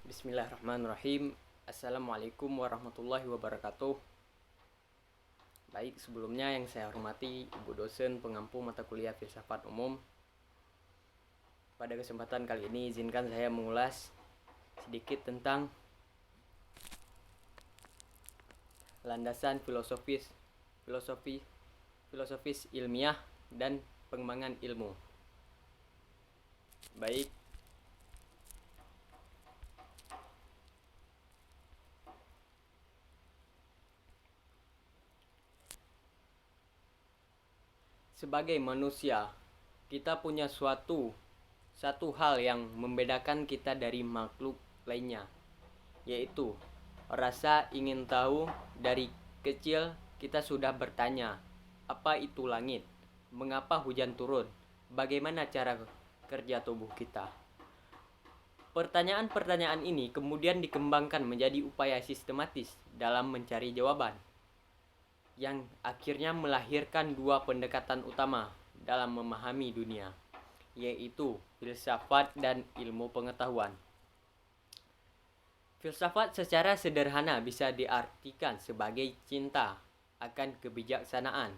Bismillahirrahmanirrahim. Assalamualaikum warahmatullahi wabarakatuh. Baik, sebelumnya yang saya hormati Ibu dosen pengampu mata kuliah Filsafat Umum. Pada kesempatan kali ini izinkan saya mengulas sedikit tentang landasan filosofis ilmiah dan pengembangan ilmu. Baik, sebagai manusia, kita punya satu hal yang membedakan kita dari makhluk lainnya, yaitu rasa ingin tahu. Dari kecil kita sudah bertanya, apa itu langit? Mengapa hujan turun? Bagaimana cara kerja tubuh kita? Pertanyaan-pertanyaan ini kemudian dikembangkan menjadi upaya sistematis dalam mencari jawaban, yang akhirnya melahirkan dua pendekatan utama dalam memahami dunia, yaitu filsafat dan ilmu pengetahuan. Filsafat secara sederhana bisa diartikan sebagai cinta akan kebijaksanaan.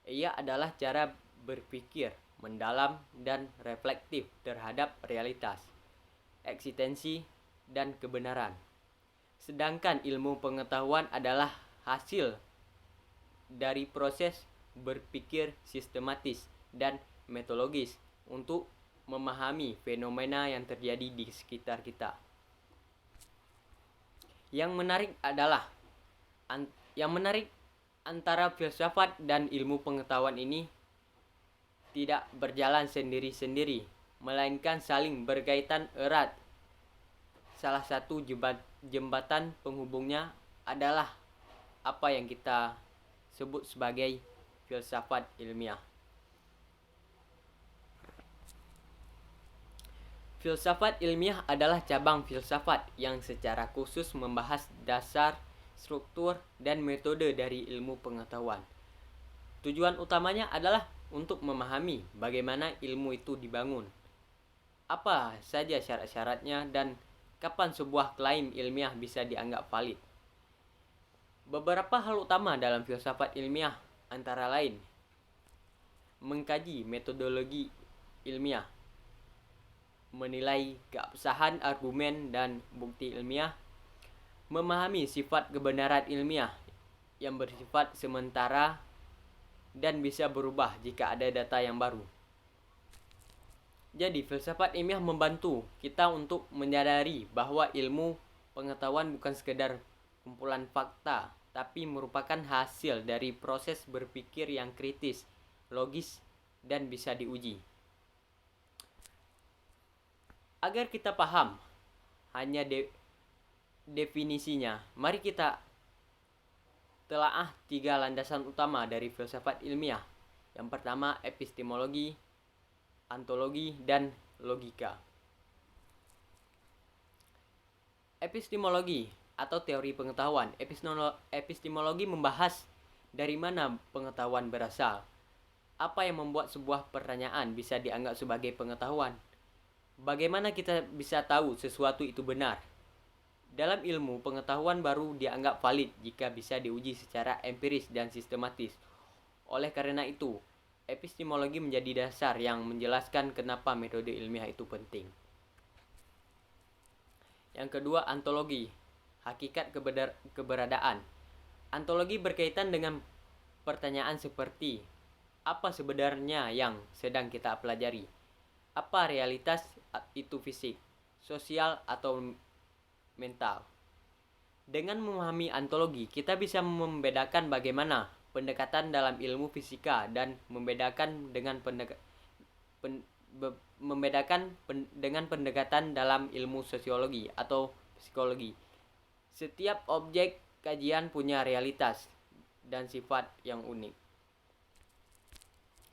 Ia adalah cara berpikir mendalam dan reflektif terhadap realitas, eksistensi, dan kebenaran. Sedangkan ilmu pengetahuan adalah hasil dari proses berpikir sistematis dan metodologis untuk memahami fenomena yang terjadi di sekitar kita. Yang menarik antara filsafat dan ilmu pengetahuan ini tidak berjalan sendiri-sendiri, melainkan saling berkaitan erat. Salah satu jembatan penghubungnya adalah apa yang kita sebut sebagai filsafat ilmiah. Filsafat ilmiah adalah cabang filsafat yang secara khusus membahas dasar, struktur, dan metode dari ilmu pengetahuan. Tujuan utamanya adalah untuk memahami bagaimana ilmu itu dibangun, apa saja syarat-syaratnya, dan kapan sebuah klaim ilmiah bisa dianggap valid. Beberapa hal utama dalam filsafat ilmiah antara lain: mengkaji metodologi ilmiah, menilai keabsahan argumen dan bukti ilmiah, memahami sifat kebenaran ilmiah yang bersifat sementara dan bisa berubah jika ada data yang baru. Jadi, filsafat ilmiah membantu kita untuk menyadari bahwa ilmu pengetahuan bukan sekedar kumpulan fakta, tapi merupakan hasil dari proses berpikir yang kritis, logis, dan bisa diuji. Agar kita paham hanya definisinya, mari kita telaah 3 landasan utama dari filsafat ilmiah. Yang pertama, epistemologi, ontologi, dan logika. Epistemologi atau teori pengetahuan. Epistemologi membahas dari mana pengetahuan berasal, apa yang membuat sebuah pertanyaan bisa dianggap sebagai pengetahuan, bagaimana kita bisa tahu sesuatu itu benar. Dalam ilmu, pengetahuan baru dianggap valid jika bisa diuji secara empiris dan sistematis. Oleh karena itu, epistemologi menjadi dasar yang menjelaskan kenapa metode ilmiah itu penting. Yang kedua, ontologi, hakikat keberadaan. Ontologi berkaitan dengan pertanyaan seperti, apa sebenarnya yang sedang kita pelajari? Apa realitas itu, fisik, sosial, atau mental? Dengan memahami ontologi, kita bisa membedakan bagaimana pendekatan dalam ilmu fisika dan membedakan dengan pendekatan dalam ilmu sosiologi atau psikologi. Setiap objek kajian punya realitas dan sifat yang unik.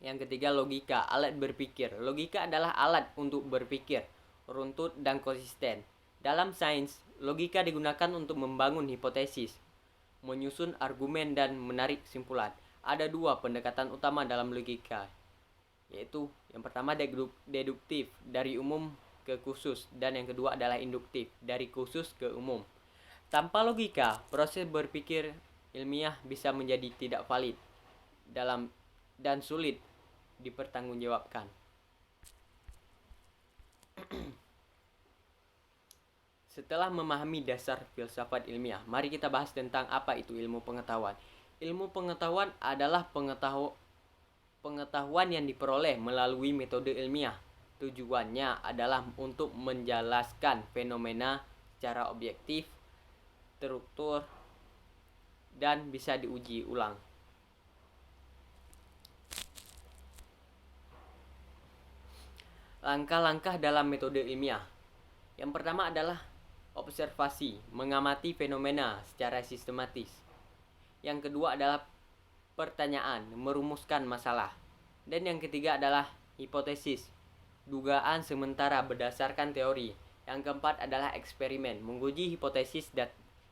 Yang ketiga, logika, alat berpikir. Logika adalah alat untuk berpikir runtut dan konsisten. Dalam sains, logika digunakan untuk membangun hipotesis, menyusun argumen, dan menarik kesimpulan. Ada 2 pendekatan utama dalam logika, yaitu yang pertama deduktif, dari umum ke khusus, dan yang kedua adalah induktif, dari khusus ke umum. Tanpa logika, proses berpikir ilmiah bisa menjadi tidak valid dalam dan sulit dipertanggungjawabkan. Setelah memahami dasar filsafat ilmiah, mari kita bahas tentang apa itu ilmu pengetahuan. Ilmu pengetahuan adalah pengetahuan yang diperoleh melalui metode ilmiah. Tujuannya adalah untuk menjelaskan fenomena secara objektif, terstruktur, dan bisa diuji ulang. Langkah-langkah dalam metode ilmiah. Yang pertama adalah observasi, mengamati fenomena secara sistematis. Yang kedua adalah pertanyaan, merumuskan masalah. Dan yang ketiga adalah hipotesis, dugaan sementara berdasarkan teori. Yang keempat adalah eksperimen, menguji hipotesis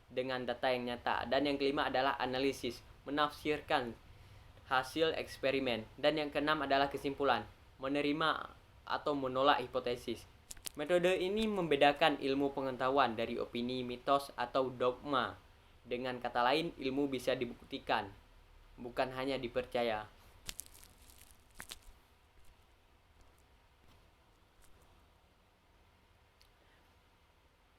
dengan data yang nyata. Dan yang kelima adalah analisis, menafsirkan hasil eksperimen. Dan yang keenam adalah kesimpulan, menerima atau menolak hipotesis. Metode ini membedakan ilmu pengetahuan dari opini, mitos, atau dogma. Dengan kata lain, ilmu bisa dibuktikan, bukan hanya dipercaya.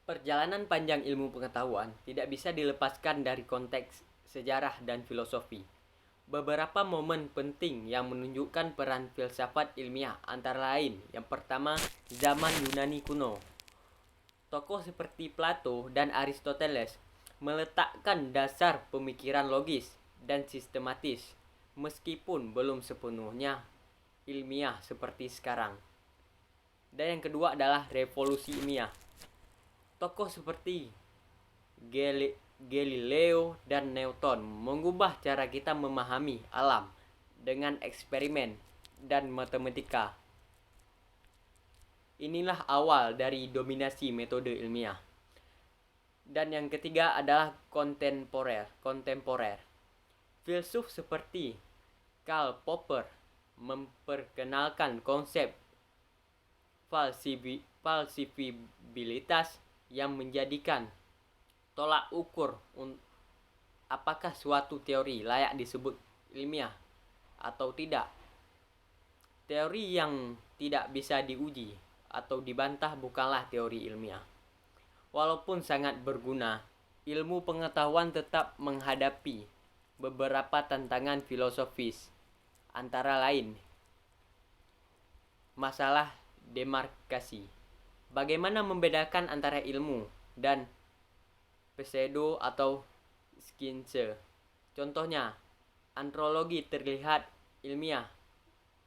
Perjalanan panjang ilmu pengetahuan tidak bisa dilepaskan dari konteks sejarah dan filosofi. Beberapa momen penting yang menunjukkan peran filsafat ilmiah antara lain, yang pertama, zaman Yunani kuno. Tokoh seperti Plato dan Aristoteles meletakkan dasar pemikiran logis dan sistematis, meskipun belum sepenuhnya ilmiah seperti sekarang. Dan yang kedua adalah revolusi ilmiah. Tokoh seperti Galileo dan Newton mengubah cara kita memahami alam dengan eksperimen dan matematika. Inilah awal dari dominasi metode ilmiah. Dan yang ketiga adalah kontemporer. Filsuf seperti Karl Popper memperkenalkan konsep falsifikabilitas yang menjadikan tolak ukur apakah suatu teori layak disebut ilmiah atau tidak. Teori yang tidak bisa diuji atau dibantah bukanlah teori ilmiah. Walaupun sangat berguna, ilmu pengetahuan tetap menghadapi beberapa tantangan filosofis, antara lain masalah demarkasi. Bagaimana membedakan antara ilmu dan pseudo atau science? Contohnya, antrologi terlihat ilmiah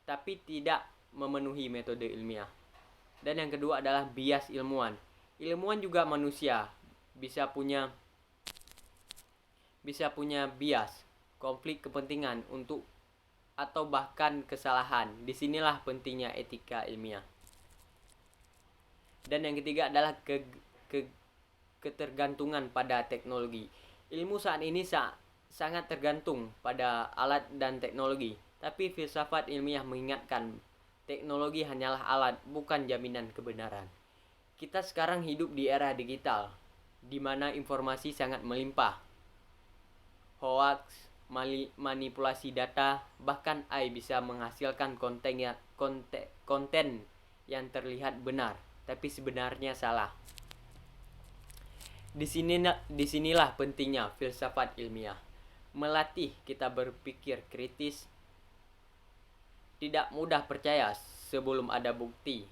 tapi tidak memenuhi metode ilmiah. Dan yang kedua adalah bias ilmuwan. Ilmuwan juga manusia, bisa punya bias, konflik kepentingan atau bahkan kesalahan. Disinilah pentingnya etika ilmiah. Dan yang ketiga adalah ketergantungan pada teknologi. Ilmu saat ini sangat tergantung pada alat dan teknologi. Tapi filsafat ilmiah mengingatkan, teknologi hanyalah alat, bukan jaminan kebenaran. Kita sekarang hidup di era digital, di mana informasi sangat melimpah. Hoax, manipulasi data, bahkan AI bisa menghasilkan konten yang terlihat benar, tapi sebenarnya salah. Disinilah pentingnya filsafat ilmiah. Melatih kita berpikir kritis, tidak mudah percaya sebelum ada bukti,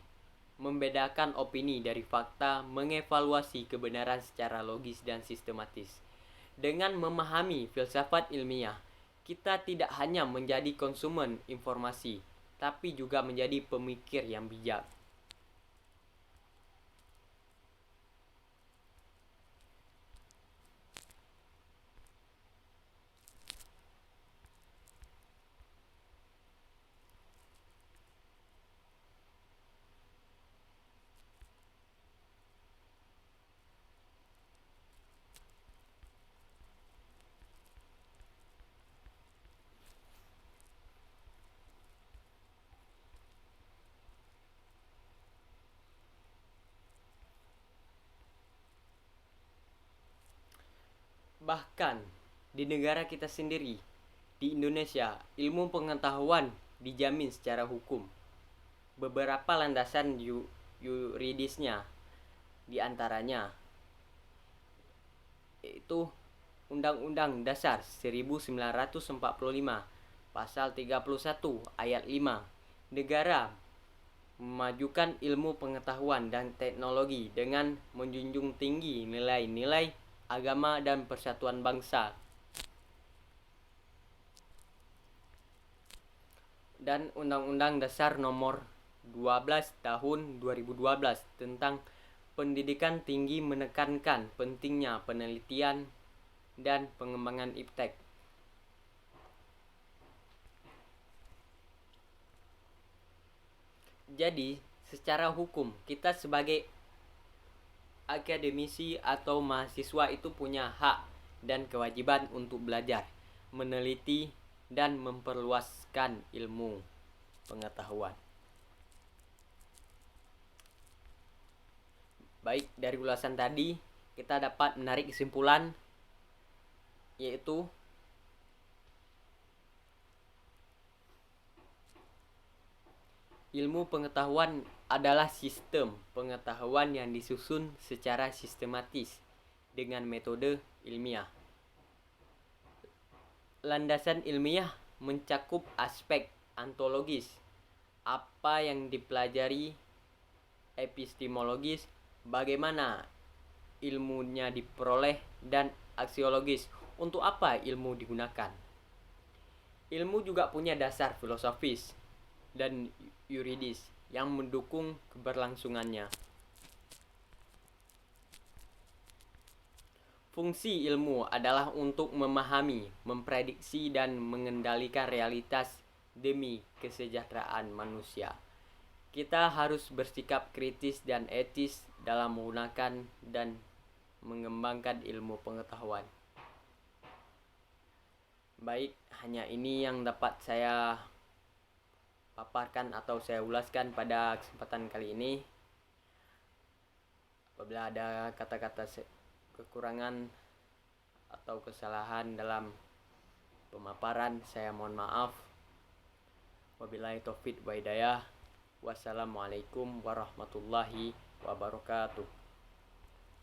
membedakan opini dari fakta, mengevaluasi kebenaran secara logis dan sistematis. Dengan memahami filsafat ilmiah, kita tidak hanya menjadi konsumen informasi, tapi juga menjadi pemikir yang bijak. Bahkan di negara kita sendiri, di Indonesia, ilmu pengetahuan dijamin secara hukum. Beberapa landasan yuridisnya diantaranya yaitu Undang-Undang Dasar 1945 Pasal 31 Ayat 5. Negara memajukan ilmu pengetahuan dan teknologi dengan menjunjung tinggi nilai-nilai agama dan persatuan bangsa. Dan Undang-Undang Dasar Nomor 12 Tahun 2012 tentang pendidikan tinggi menekankan pentingnya penelitian dan pengembangan iptek. Jadi, secara hukum, kita sebagai akademisi atau mahasiswa itu punya hak dan kewajiban untuk belajar, meneliti, dan memperluaskan ilmu pengetahuan. Baik, dari ulasan tadi kita dapat menarik kesimpulan yaitu ilmu pengetahuan adalah sistem pengetahuan yang disusun secara sistematis dengan metode ilmiah. Landasan ilmiah mencakup aspek ontologis, apa yang dipelajari, epistemologis, bagaimana ilmunya diperoleh, dan aksiologis, untuk apa ilmu digunakan. Ilmu juga punya dasar filosofis dan yuridis yang mendukung keberlangsungannya. Fungsi ilmu adalah untuk memahami, memprediksi, dan mengendalikan realitas demi kesejahteraan manusia. Kita harus bersikap kritis dan etis dalam menggunakan dan mengembangkan ilmu pengetahuan. Baik, hanya ini yang dapat saya paparkan atau saya ulaskan pada kesempatan kali ini. Apabila ada kata-kata kekurangan atau kesalahan dalam pemaparan, saya mohon maaf. Wabillahi taufiq wa hidayah. Wassalamualaikum warahmatullahi wabarakatuh.